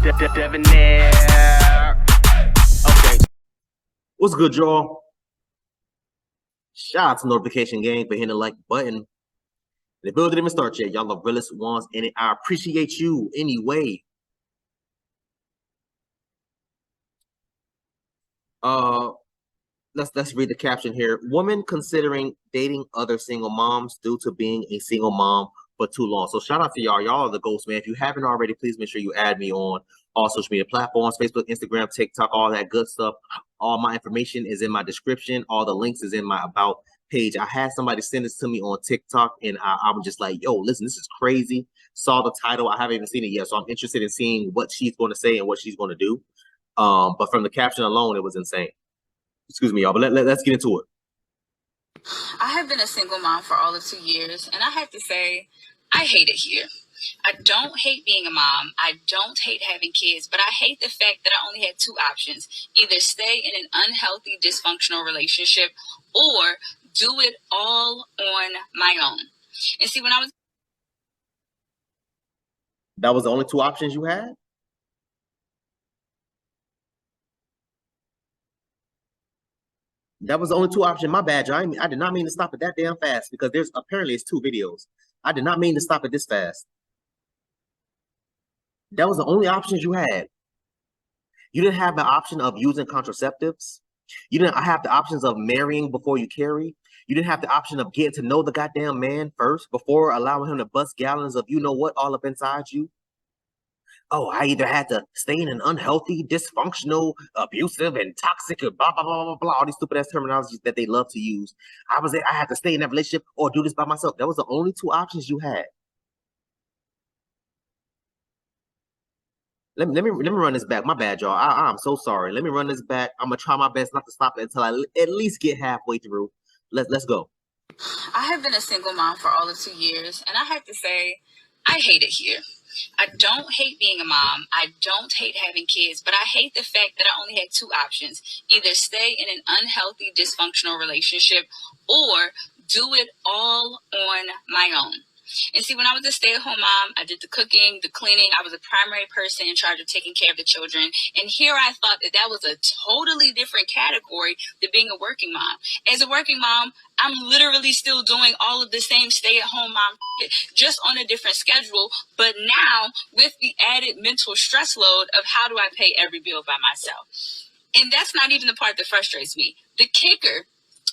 Debonair. Okay. What's good, y'all? Shout out to Notification Gang for hitting the like button. The build didn't even start yet. Y'all are realest ones in it. I appreciate you anyway. Let's read the caption here. Woman considering dating other single moms due to being a single mom for too long. So shout out to y'all. Y'all are the ghosts, man. If you haven't already, please make sure you add me on all social media platforms, Facebook, Instagram, TikTok, all that good stuff. All my information is in my description. All the links is in my about page. I had somebody send this to me on TikTok, and I was just like, yo, listen, this is crazy. Saw the title. I haven't even seen it yet, so I'm interested in seeing what she's going to say and what she's going to do. But from the caption alone, it was insane. Excuse me, y'all, but let's get into it. I have been a single mom for all of 2 years, and I have to say, I hate it here. I don't hate being a mom. I don't hate having kids, but I hate the fact that I only had two options. Either stay in an unhealthy, dysfunctional relationship or do it all on my own. And see, when I was... That was the only two options you had? That was the only two options. My bad, y'all. I did not mean to stop it that damn fast because there's apparently it's two videos. I did not mean to stop it this fast. That was the only options you had. You didn't have the option of using contraceptives. You didn't have the options of marrying before you carry. You didn't have the option of getting to know the goddamn man first before allowing him to bust gallons of you know what all up inside you. Oh, I either had to stay in an unhealthy, dysfunctional, abusive, and toxic, blah, blah, blah, blah, blah, all these stupid ass terminologies that they love to use. I had to stay in that relationship or do this by myself. That was the only two options you had. Let me run this back. My bad, y'all. I'm so sorry. Let me run this back. I'm gonna try my best not to stop it until I at least get halfway through. Let's go. I have been a single mom for all of 2 years, and I have to say, I hate it here. I don't hate being a mom. I don't hate having kids, but I hate the fact that I only had two options. Either stay in an unhealthy, dysfunctional relationship or do it all on my own. And see, when I was a stay-at-home mom, I did the cooking, the cleaning. I was a primary person in charge of taking care of the children. And here I thought that that was a totally different category than being a working mom. As a working mom, I'm literally still doing all of the same stay-at-home mom shit, just on a different schedule. But now with the added mental stress load of how do I pay every bill by myself? And that's not even the part that frustrates me. The kicker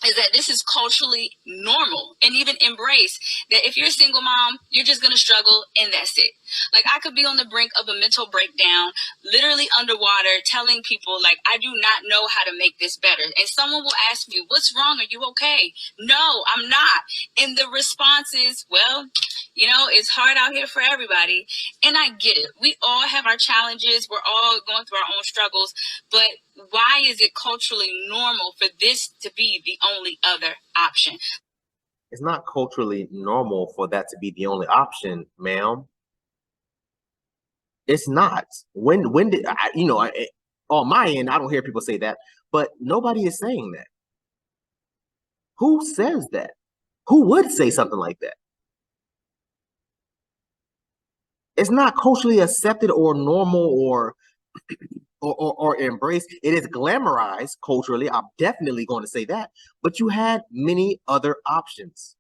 is that this is culturally normal and even embraced, that if you're a single mom, you're just going to struggle and that's it. Like, I could be on the brink of a mental breakdown, literally underwater, telling people, like, I do not know how to make this better. And someone will ask me, what's wrong? Are you okay? No, I'm not. And the response is, well, you know, it's hard out here for everybody. And I get it. We all have our challenges. We're all going through our own struggles. But why is it culturally normal for this to be the only other option? It's not culturally normal for that to be the only option, ma'am. It's not. When did I, on my end, I don't hear people say that, but nobody is saying that. Who says that? Who would say something like that? It's not culturally accepted or normal or embraced. It is glamorized culturally. I'm definitely going to say that. But you had many other options.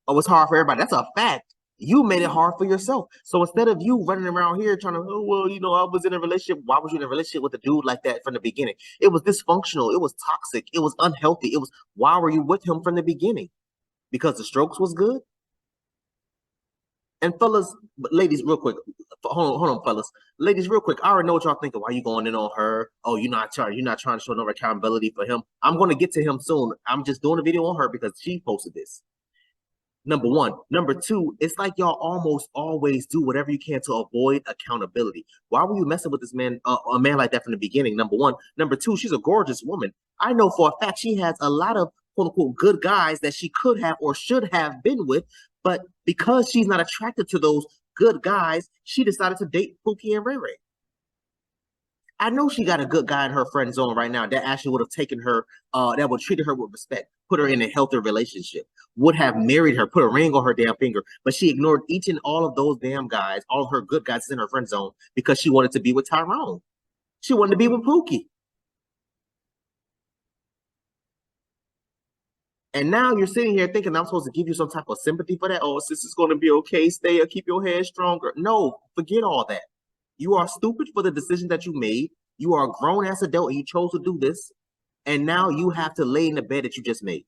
Oh, it's hard for everybody. That's a fact. You made it hard for yourself. So instead of you running around here trying to, oh, well, I was in a relationship. Why was you in a relationship with a dude like that from the beginning? It was dysfunctional. It was toxic. It was unhealthy. It was, why were you with him from the beginning? Because the strokes was good? And fellas, ladies, real quick, hold on, fellas. Ladies, real quick, I already know what y'all thinking. Why you going in on her? Oh, you're not trying to show no accountability for him. I'm going to get to him soon. I'm just doing a video on her because she posted this. Number one. Number two, it's like y'all almost always do whatever you can to avoid accountability. Why were you messing with this man, a man like that from the beginning? Number one. Number two, she's a gorgeous woman. I know for a fact she has a lot of quote unquote good guys that she could have or should have been with, but because she's not attracted to those good guys, she decided to date Pookie and Ray Ray. I know she got a good guy in her friend zone right now that actually would have taken her, that would treated her with respect, put her in a healthy relationship, would have married her, put a ring on her damn finger. But she ignored each and all of those damn guys, all of her good guys in her friend zone because she wanted to be with Tyrone. She wanted to be with Pookie. And now you're sitting here thinking I'm supposed to give you some type of sympathy for that. Oh, sis, it's going to be okay. Stay or keep your head stronger. No, forget all that. You are stupid for the decision that you made. You are a grown ass adult and you chose to do this. And now you have to lay in the bed that you just made.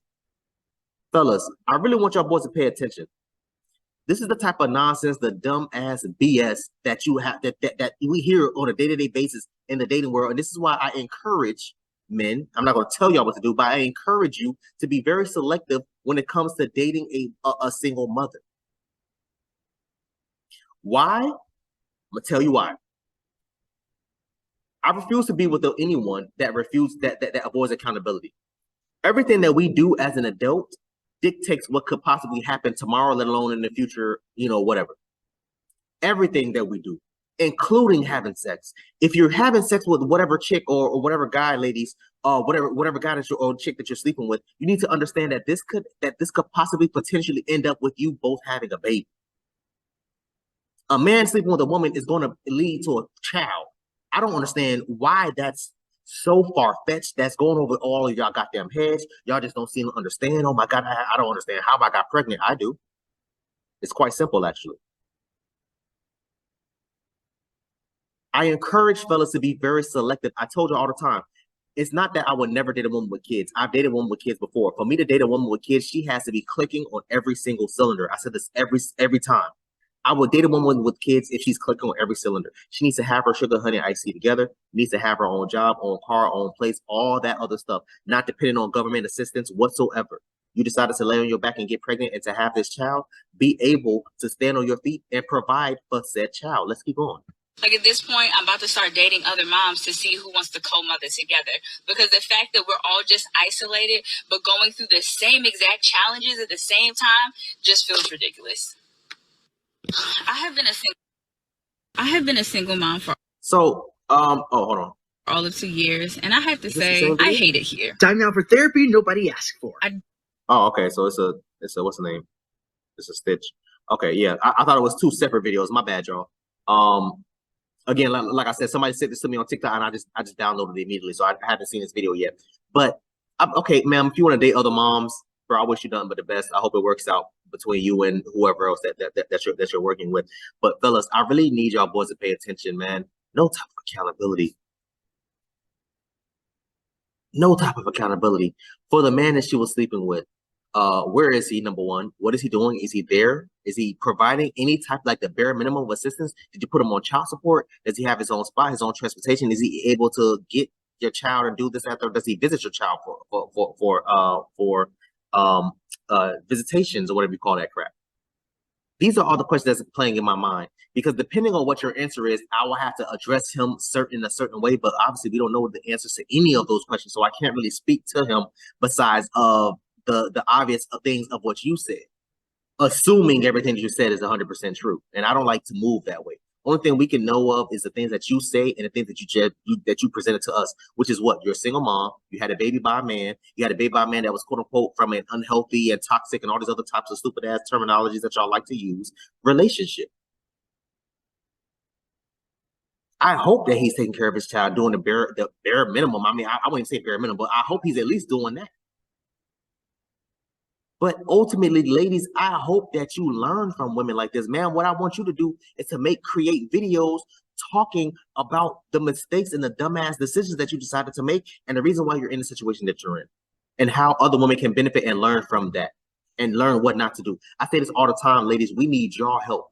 Fellas, I really want y'all boys to pay attention. This is the type of nonsense, the dumb ass BS that you have that we hear on a day-to-day basis in the dating world. And this is why I encourage men. I'm not going to tell y'all what to do, but I encourage you to be very selective when it comes to dating a single mother. Why? I'm gonna tell you why. I refuse to be with anyone that avoids accountability. Everything that we do as an adult dictates what could possibly happen tomorrow, let alone in the future, whatever. Everything that we do, including having sex. If you're having sex with whatever chick or whatever guy, ladies, whatever guy or chick that you're sleeping with, you need to understand that this could possibly potentially end up with you both having a baby. A man sleeping with a woman is going to lead to a child. I don't understand why that's so far-fetched. That's going over all of y'all goddamn heads. Y'all just don't seem to understand. Oh my God, I don't understand how I got pregnant. I do. It's quite simple, actually. I encourage fellas to be very selective. I told you all the time. It's not that I would never date a woman with kids. I've dated a woman with kids before. For me to date a woman with kids, she has to be clicking on every single cylinder. I said this every time. I would date a woman with kids if she's clicking on every cylinder. She needs to have her sugar, honey, iced tea together. Needs to have her own job, own car, own place, all that other stuff. Not depending on government assistance whatsoever. You decided to lay on your back and get pregnant and to have this child, be able to stand on your feet and provide for said child. Let's keep going. Like at this point, I'm about to start dating other moms to see who wants to co-mother together. Because the fact that we're all just isolated, but going through the same exact challenges at the same time just feels ridiculous. I have been a single mom for hold on. all of 2 years, and I have to say I hate it here. Time now for therapy nobody asked for. Okay, so it's a what's the name? It's a Stitch. Okay, yeah. I thought it was two separate videos. My bad, y'all. Again, like I said, somebody sent this to me on TikTok, and I just downloaded it immediately, so I haven't seen this video yet. But okay, ma'am, if you want to date other moms, bro, I wish you nothing but the best. I hope it works out between you and whoever else that you're working with. But fellas, I really need y'all boys to pay attention, man. No type of accountability. No type of accountability for the man that she was sleeping with. Where is he? Number one, what is he doing? Is he there? Is he providing any type, like the bare minimum of assistance? Did you put him on child support? Does he have his own spot, his own transportation? Is he able to get your child and do this after? Does he visit your child for visitations or whatever you call that crap? These are all the questions that's playing in my mind, because depending on what your answer is, I will have to address him in a certain way. But obviously, we don't know the answers to any of those questions, so I can't really speak to him besides of the obvious things of what you said, assuming everything that you said is 100% true. And I don't like to move that way. Only thing we can know of is the things that you say and the things that you presented to us, which is what? You're a single mom. You had a baby by a man. You had a baby by a man that was quote unquote from an unhealthy and toxic and all these other types of stupid ass terminologies that y'all like to use relationship. I hope that he's taking care of his child, doing the bare minimum. I mean, I wouldn't say bare minimum, but I hope he's at least doing that. But ultimately, ladies, I hope that you learn from women like this. Man, what I want you to do is to create videos talking about the mistakes and the dumbass decisions that you decided to make and the reason why you're in the situation that you're in and how other women can benefit and learn from that and learn what not to do. I say this all the time, ladies, we need your help,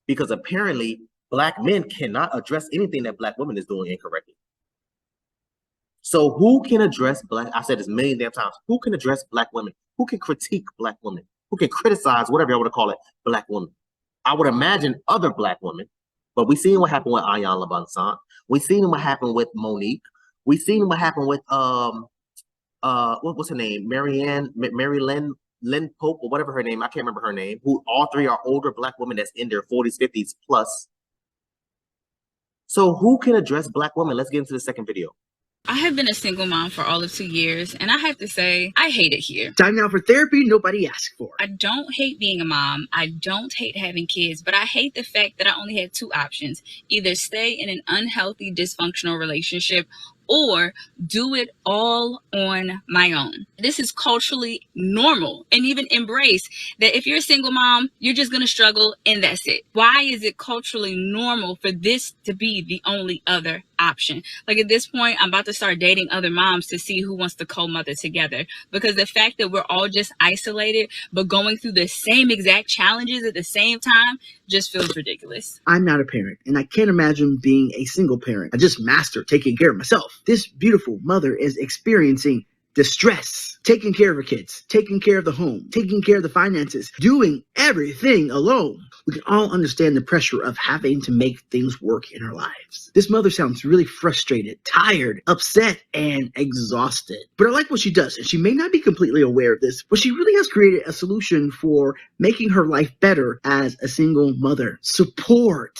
because apparently Black men cannot address anything that Black women is doing incorrectly. So who can address I said this a million damn times, who can address Black women? Who can critique Black women? Who can criticize, whatever you want to call it, Black women? I would imagine other Black women, but we seen what happened with Ayala Bansant. We seen what happened with Monique. We seen what happened with what's her name? Mary Lynn Pope, or whatever her name. I can't remember her name. Who all three are older Black women that's in their 40s, 50s plus. So who can address Black women? Let's get into the second video. I have been a single mom for all of 2 years, and I have to say, I hate it here. Time now for therapy nobody asked for. I don't hate being a mom. I don't hate having kids, but I hate the fact that I only had 2 options. Either stay in an unhealthy, dysfunctional relationship or do it all on my own. This is culturally normal and even embraced that if you're a single mom, you're just going to struggle and that's it. Why is it culturally normal for this to be the only other option? Like at this point, I'm about to start dating other moms to see who wants to co-mother together, because the fact that we're all just isolated but going through the same exact challenges at the same time just feels ridiculous. I'm not a parent, and I can't imagine being a single parent. I just mastered taking care of myself. This beautiful mother is experiencing distress, taking care of her kids, taking care of the home, taking care of the finances, doing everything alone. We can all understand the pressure of having to make things work in our lives. This mother sounds really frustrated, tired, upset, and exhausted. But I like what she does, and she may not be completely aware of this, but she really has created a solution for making her life better as a single mother. Support,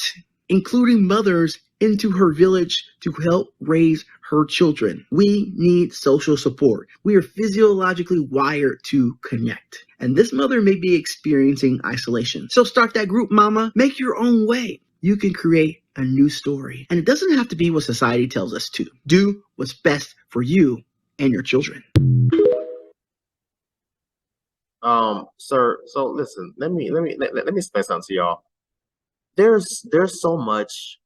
including mothers into her village to help raise her children. We need social support. We are physiologically wired to connect. And this mother may be experiencing isolation. So start that group, mama. Make your own way. You can create a new story. And it doesn't have to be what society tells us to. Do what's best for you and your children. Sir, so listen, let me explain something to y'all. There's so much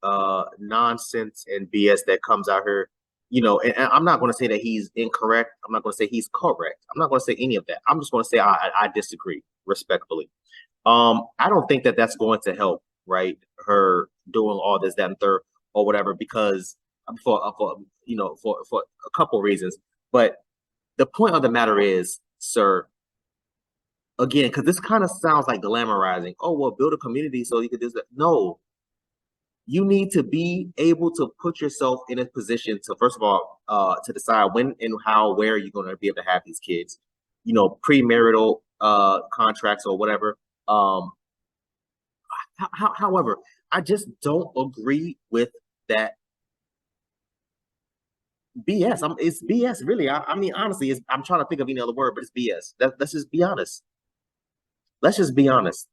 nonsense and BS that comes out here, you know, and I'm not going to say that he's incorrect. I'm not going to say he's correct. I'm not going to say any of that. I'm just going to say I disagree respectfully. I don't think that that's going to help, right? Her doing all this, that, and third, or whatever, because for a couple reasons. But the point of the matter is, sir, again, because this kind of sounds like glamorizing. Oh, well, build a community so you could do that. No, you need to be able to put yourself in a position to, first of all, to decide when and how, where you're going to be able to have these kids. You know, premarital contracts or whatever. However, I just don't agree with that BS. It's BS, really. I mean, honestly, I'm trying to think of any other word, but it's BS. Let's just be honest. Let's just be honest.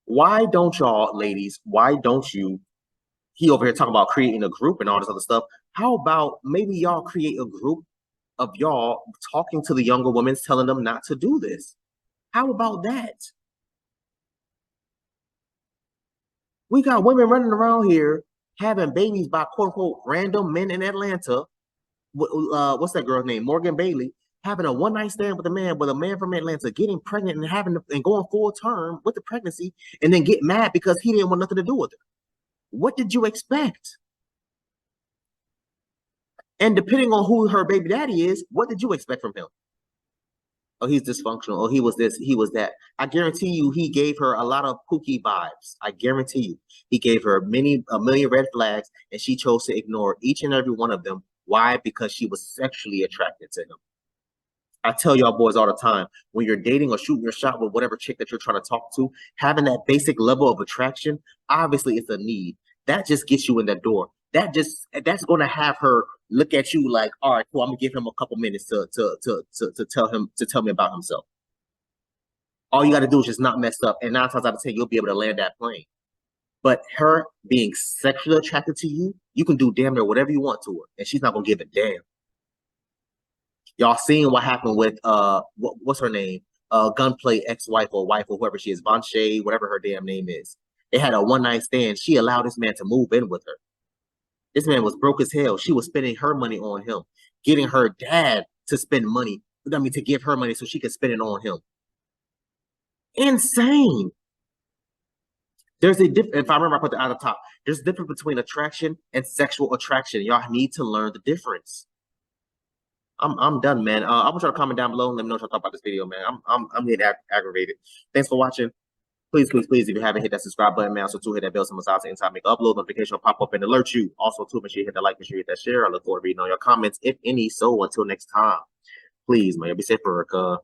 Why don't y'all, ladies, why don't you, he over here talking about creating a group and all this other stuff. How about maybe y'all create a group of y'all talking to the younger women, telling them not to do this? How about that? We got women running around here having babies by quote unquote random men in Atlanta. What's that girl's name? Morgan Bailey. Having a one-night stand with a man from Atlanta, getting pregnant and going full term with the pregnancy, and then get mad because he didn't want nothing to do with her. What did you expect? And depending on who her baby daddy is, what did you expect from him? Oh, he's dysfunctional. Oh, he was this, he was that. I guarantee you he gave her a lot of Pookie vibes. I guarantee you. He gave her a million red flags, and she chose to ignore each and every one of them. Why? Because she was sexually attracted to him. I tell y'all boys all the time, when you're dating or shooting your shot with whatever chick that you're trying to talk to, having that basic level of attraction, obviously it's a need. That just gets you in that door. That's going to have her look at you like, all right, cool, I'm gonna give him a couple minutes to tell me about himself. All you got to do is just not mess up, and 9 times out of 10, you'll be able to land that plane. But her being sexually attracted to you, you can do damn near whatever you want to her, and she's not gonna give a damn. Y'all seen what happened with what's her name? Gunplay ex-wife or wife or whoever she is, Bonche, whatever her damn name is. They had a one-night stand. She allowed this man to move in with her. This man was broke as hell. She was spending her money on him, getting her dad to spend money. I mean, to give her money so she could spend it on him. Insane. There's a difference. If I remember, I put that at the top. There's a difference between attraction and sexual attraction. Y'all need to learn the difference. I'm done, man. I want y'all to comment down below and let me know what y'all thought about this video, man. I'm getting aggravated. Thanks for watching. Please, if you haven't hit that subscribe button, man, also hit that bell symbol so anytime I make an upload, notification will pop up and alert you. Also, make sure you hit that like, make sure you hit that share. I look forward to reading all your comments, if any. So until next time, please, man, be safe, Erica.